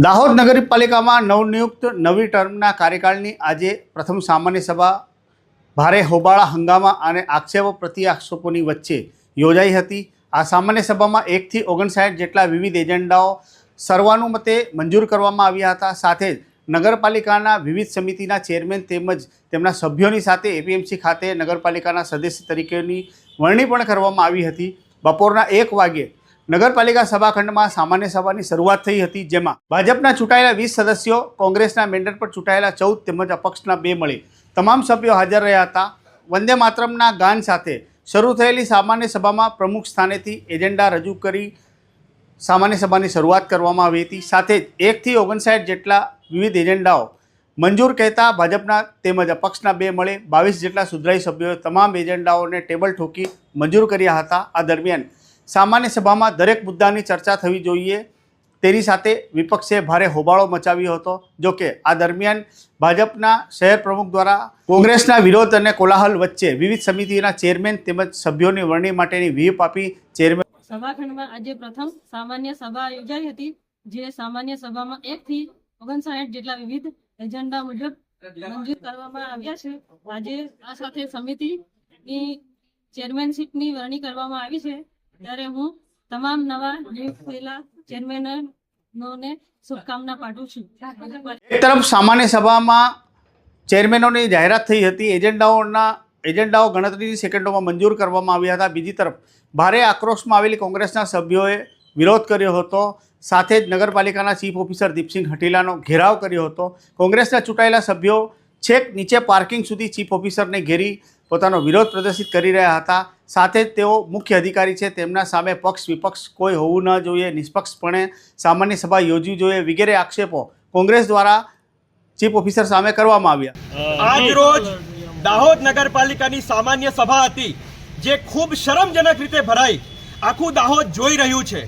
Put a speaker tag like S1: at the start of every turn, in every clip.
S1: દાહોદ નગરપાલિકામાં નવનિયુક્ત નવી ટર્મના કાર્યકાળની આજે પ્રથમ સામાન્ય સભા ભારે હોબાળા હંગામા અને આક્ષેપો પ્રત્યાક્ષેપોની વચ્ચે યોજાઈ હતી। આ સામાન્ય સભામાં 1 થી 59 જેટલા વિવિધ એજન્ડાઓ સર્વાનુમતે મંજૂર કરવામાં આવ્યા હતા। સાથે જ નગરપાલિકાના વિવિધ સમિતિના ચેરમેન તેમજ તેમના સભ્યોની સાથે એપીએમસી ખાતે નગરપાલિકાના સદસ્ય તરીકેની વરણી પણ કરવામાં આવી હતી। બપોરના 1 વાગ્યે નગરપાલિકા સભાખંડમાં સામાન્ય સભાની શરૂઆત થઈ હતી, જેમાં ભાજપના ચૂંટાયેલા 20 સદસ્યો, કોંગ્રેસના મેન્ડેટ પર ચૂંટાયેલા 14 તેમજ અપક્ષના 2 મળી તમામ સભ્યો હાજર રહ્યા હતા। વંદે માતરમના ગાન સાથે શરૂ થયેલી સામાન્ય સભામાં પ્રમુખ સ્થાનેથી એજન્ડા રજૂ કરી સામાન્ય સભાની શરૂઆત કરવામાં આવી હતી। સાથે જ 1 થી 59 જેટલા વિવિધ એજન્ડાઓ મંજૂર કહેતા ભાજપના તેમજ અપક્ષના 2 મળી 22 જેટલા સુધરાઈ સભ્યોએ તમામ એજન્ડાઓને ટેબલ ઠોકી મંજૂર કર્યા હતા। આ દરમિયાન સામાન્ય સભામાં દરેક મુદ્દાની ચર્ચા થવી જોઈએ તેની સાથે વિપક્ષે ભારે હોબાળો મચાવ્યો હતો। જો કે આ દરમિયાન ભાજપના શહેર પ્રમુખ દ્વારા કોંગ્રેસના વિરોધ અને કોલાહલ વચ્ચે વિવિધ સમિતિના ચેરમેન તેમજ સભ્યોની વરણી માટેની વ્હીપ આપી ચેરમેન
S2: સભાખંડમાં આજે પ્રથમ સામાન્ય સભા યોજાઈ હતી, જે સામાન્ય સભામાં 1 થી 59 જેટલા વિવિધ એજન્ડા મુજબ મંજૂર કરવામાં આવ્યા છે। આજે આ સાથે સમિતિની ચેરમેનશીપની વરણી કરવામાં આવી છે, ત્યારે હું તમામ નવા નિયુક્ત થયેલા ચેરમેનોને શુભકામના પાઠવું છું।
S1: એક તરફ સામાન્ય સભામાં ચેરમેનોની જાહેરાત થઈ હતી, એજન્ડાઓ ગણતરીની સેકન્ડોમાં મંજૂર કરવામાં આવ્યા હતા। બીજી તરફ ભારે આક્રોશમાં આવેલી કોંગ્રેસના સભ્યોએ વિરોધ કર્યો હતો। સાથે જ નગરપાલિકાના ચીફ ઓફિસર દીપસિંહ હટીલાનો ઘેરાવ કર્યો હતો। કોંગ્રેસના ચૂંટાયેલા સભ્યો છેક નીચે પાર્કિંગ સુધી ચીફ ઓફિસરને ઘેરી પોતાનો વિરોધ પ્રદર્શિત કરી રહ્યા હતા। સાથે જ તેઓ મુખ્ય અધિકારી છે, તેમના સામે પક્ષ વિપક્ષ કોઈ હોવું ન જોઈએ, નિષ્પક્ષપણે સામાન્ય સભા યોજવી જોઈએ વગેરે આક્ષેપો કોંગ્રેસ દ્વારા ચીફ ઓફિસર સામે કરવામાં આવ્યા।
S3: આજ રોજ દાહોદ નગરપાલિકાની સામાન્ય સભા હતી, જે ખૂબ શરમજનક રીતે ભરાઈ આખું દાહોદ જોઈ રહ્યું છે।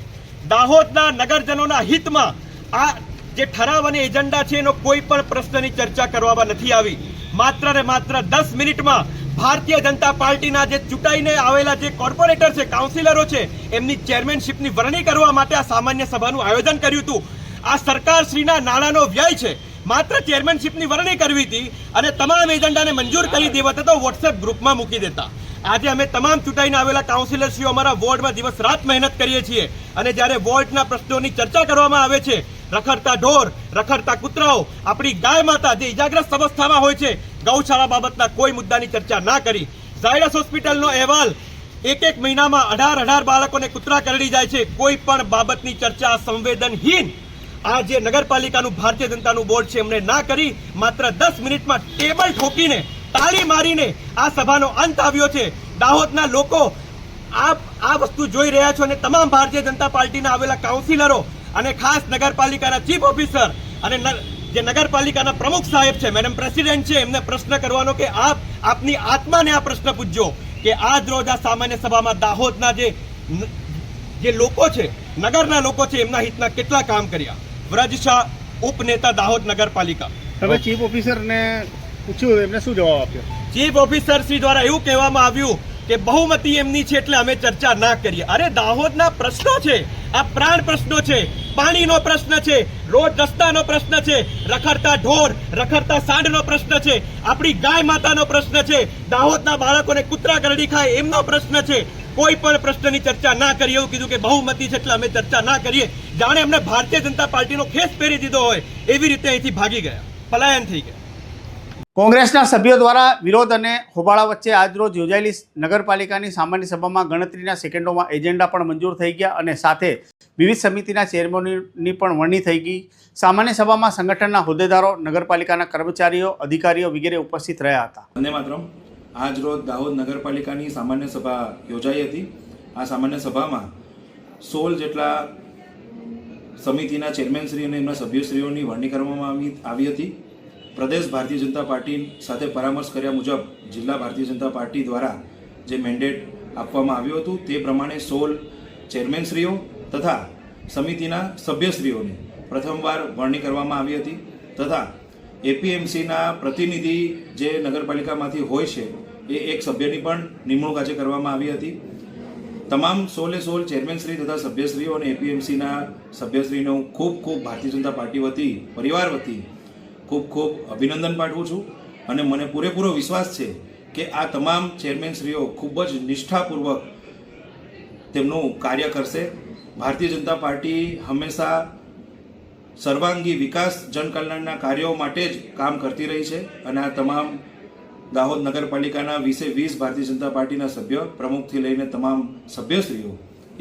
S3: દાહોદના નગરજનોના હિતમાં આ જે ઠરાવ અને એજન્ડા છે એનો કોઈ પણ પ્રશ્નની ચર્ચા કરવામાં નથી આવી। માત્ર ને માત્ર 10 મિનિટમાં ભારતીય જનતા પાર્ટીના જે ચૂંટાઈને આવેલા જે કોર્પોરેટર છે, કાઉન્સિલરો છે, એમની ચેરમેનશીપની વરણી કરવા માટે આ સામાન્ય સભાનું આયોજન કર્યું હતું। આ સરકારશ્રીના નાણાંનો વ્યય છે, માત્ર ચેરમેનશીપની વરણી કરવી હતી અને તમામ એજન્ડાને મંજૂર કરી દેવા તો વોટ્સએપ ગ્રુપમાં મૂકી દેતા। આજે અમે તમામ ચૂંટાઈને આવેલા કાઉન્સિલરશ્રીઓ અમારા વોર્ડમાં દિવસ રાત મહેનત કરીએ છીએ, અને જ્યારે વોર્ડના પ્રશ્નોની ચર્ચા કરવામાં આવે છે, રખડતા ઢોર, રખડતા કૂતરાઓ, આપણી ગાય માતા જે ઇજાગ્રસ્ત અવસ્થામાં હોય છે, ગૌશાળા બાબતના કોઈ મુદ્દાની ચર્ચા ના કરી। ઝાયડસ હોસ્પિટલનો અહેવાલ 1 મહિનામાં 18 બાળકોને કૂતરા કરડી જાય છે, કોઈ પણ બાબતની ચર્ચા સંવેદનહીન આ જે નગરપાલિકાનું ભારતીય જનતાનું બોર્ડ છે એમણે ના કરી, માત્ર 10 મિનિટમાં ટેબલ ઠોકીને તાળી મારીને આ સભાનો અંત આવ્યો છે। દાહોદના લોકો આ વસ્તુ જોઈ રહ્યા છો, અને તમામ ભારતીય જનતા પાર્ટીના આવેલા કાઉન્સિલરો અને ખાસ નગરપાલિકાના ચીફ ઓફિસર અને જે નગરપાલિકાના પ્રમુખ સાહેબ છે, મેડમ પ્રેસિડેન્ટ છે, એમને પ્રશ્ન કરવાનો કે આપની આત્માને આ પ્રશ્ન પૂછજો કે આજ રોજ આ સામાન્ય સભામાં દાહોદના જે લોકો છે, નગરના લોકો છે, એમના હિતના કેટલા કામ કર્યા। વ્રજ શાહ, ઉપનેતા દાહોદ નગરપાલિકા।
S1: તમે ચીફ ઓફિસરને પૂછ્યું, એમને શું જવાબ આપ્યો?
S3: ચીફ ઓફિસર શ્રી દ્વારા એવું કહેવામાં આવ્યું કે બહુમતી એમની છે એટલે અમે ચર્ચા ના કરીએ। અરે દાહોદના પ્રશ્નો છે, આ પ્રાણ પ્રશ્નો છે, પાણીનો પ્રશ્ન છે, રોડ રસ્તાનો પ્રશ્ન છે, રખડતા ઢોર, રખડતા સાંઢનો પ્રશ્ન છે, આપણી ગાય માતાનો પ્રશ્ન છે, દાહોદના બાળકોને કૂતરા કરડી ખાય એમનો પ્રશ્ન છે। કોઈ પણ પ્રશ્નની ચર્ચા ના કરીએ, એવું કીધું કે બહુમતી છે એટલે અમે ચર્ચા ના કરીએ। જાણે એમને ભારતીય જનતા પાર્ટીનો ખેસ પહેરી દીધો હોય એવી રીતે અહીંથી ભાગી ગયા, પલાયન થઈ ગયા।
S1: કોંગ્રેસના સભ્યો દ્વારા વિરોધ અને હોબાળા વચ્ચે આજરોજ યોજાયેલી નગરપાલિકાની સામાન્ય સભામાં ગણતરીના સેકન્ડોમાં એજન્ડા પણ મંજૂર થઈ ગયા અને સાથે વિવિધ સમિતિના ચેરમેનોની પણ વરણી થઈ ગઈ। સામાન્ય સભામાં સંગઠનના હોદ્દેદારો, નગરપાલિકાના કર્મચારીઓ, અધિકારીઓ વગેરે ઉપસ્થિત રહ્યા હતા।
S4: વંદે માતરમ આજ રોજ દાહોદ નગરપાલિકાની સામાન્ય સભા યોજાઈ હતી। આ સામાન્ય સભામાં 16 જેટલા સમિતિના ચેરમેનશ્રી અને એમના સભ્યશ્રીઓની વરણી કરવામાં આવી હતી। પ્રદેશ ભારતીય જનતા પાર્ટી સાથે પરામર્શ કર્યા મુજબ જિલ્લા ભારતીય જનતા પાર્ટી દ્વારા જે મેન્ડેટ આપવામાં આવ્યું હતું તે પ્રમાણે 16 ચેરમેનશ્રીઓ તથા સમિતિના સભ્યશ્રીઓની પ્રથમવાર વરણી કરવામાં આવી હતી, તથા એપીએમસીના પ્રતિનિધિ જે નગરપાલિકામાંથી હોય છે એ એક સભ્યની પણ નિમણૂક આજે કરવામાં આવી હતી। તમામ 16 ચેરમેનશ્રી તથા સભ્યશ્રીઓ અને એપીએમસીના સભ્યશ્રીને હું ખૂબ ભારતીય જનતા પાર્ટી વતી પરિવાર વતી ખૂબ અભિનંદન પાઠવું છું અને મને પૂરેપૂરો વિશ્વાસ છે કે આ તમામ ચેરમેનશ્રીઓ ખૂબ જ નિષ્ઠાપૂર્વક તેમનું કાર્ય કરશે. ભારતીય જનતા પાર્ટી હંમેશા સર્વાંગી વિકાસ જનકલ્યાણના કાર્યો માટે જ કામ કરતી રહી છે અને આ તમામ દાહોદ નગરપાલિકાના 20 ભારતીય જનતા પાર્ટીના સભ્ય પ્રમુખથી લઈને તમામ સભ્યશ્રીઓ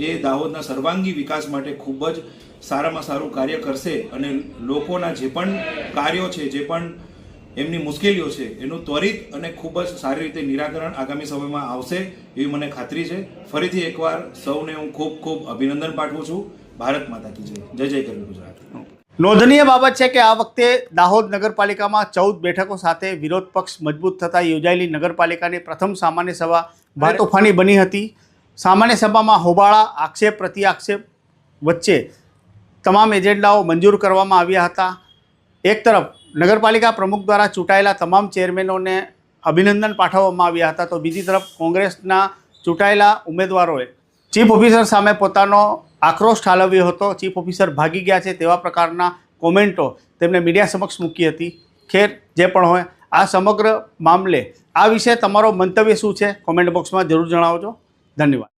S4: એ દાહોદના સર્વાંગી વિકાસ માટે ખૂબ જ સારામાં સારું કાર્ય કરશે અને લોકોના જે પણ કાર્યો છે, જે પણ એમની મુશ્કેલીઓ છે એનું ત્વરિત અને ખૂબ જ સારી રીતે નિરાકરણ આગામી સમયમાં આવશે એવી મને ખાતરી છે. ફરીથી એકવાર સૌને હું ખૂબ અભિનંદન પાઠવું છું. ભારત માતા કી જય. જય જય કરવી ગુજરાત.
S1: નોંધનીય બાબત છે કે આ વખતે દાહોદ નગરપાલિકામાં 14 બેઠકો સાથે વિરોધ પક્ષ મજબૂત થતાં યોજાયેલી નગરપાલિકાની પ્રથમ સામાન્ય સભા ભારે તોફાની બની હતી. સામાન્ય સભામાં હોબાળા, આક્ષેપ પ્રત્યાક્ષેપ વચ્ચે તમામ એજન્ડાઓ મંજૂર કરવામાં આવ્યા હતા. એક તરફ નગરપાલિકા પ્રમુખ દ્વારા ચૂંટાયેલા તમામ ચેરમેનોને અભિનંદન પાઠવવામાં આવ્યા હતા, તો બીજી તરફ કોંગ્રેસના ચૂંટાયેલા ઉમેદવારોએ ચીફ ઓફિસર સામે પોતાનો આક્રોશ ઠાલવ્યો હતો. ચીફ ઓફિસર ભાગી ગયા છે તેવા પ્રકારના કોમેન્ટો તેમણે મીડિયા સમક્ષ મૂકી હતી. ખેર, જે પણ હોય, આ સમગ્ર મામલે આ વિશે તમારો મંતવ્ય શું છે? કોમેન્ટ બોક્સમાં જરૂર જણાવજો. ધન્યવાદ.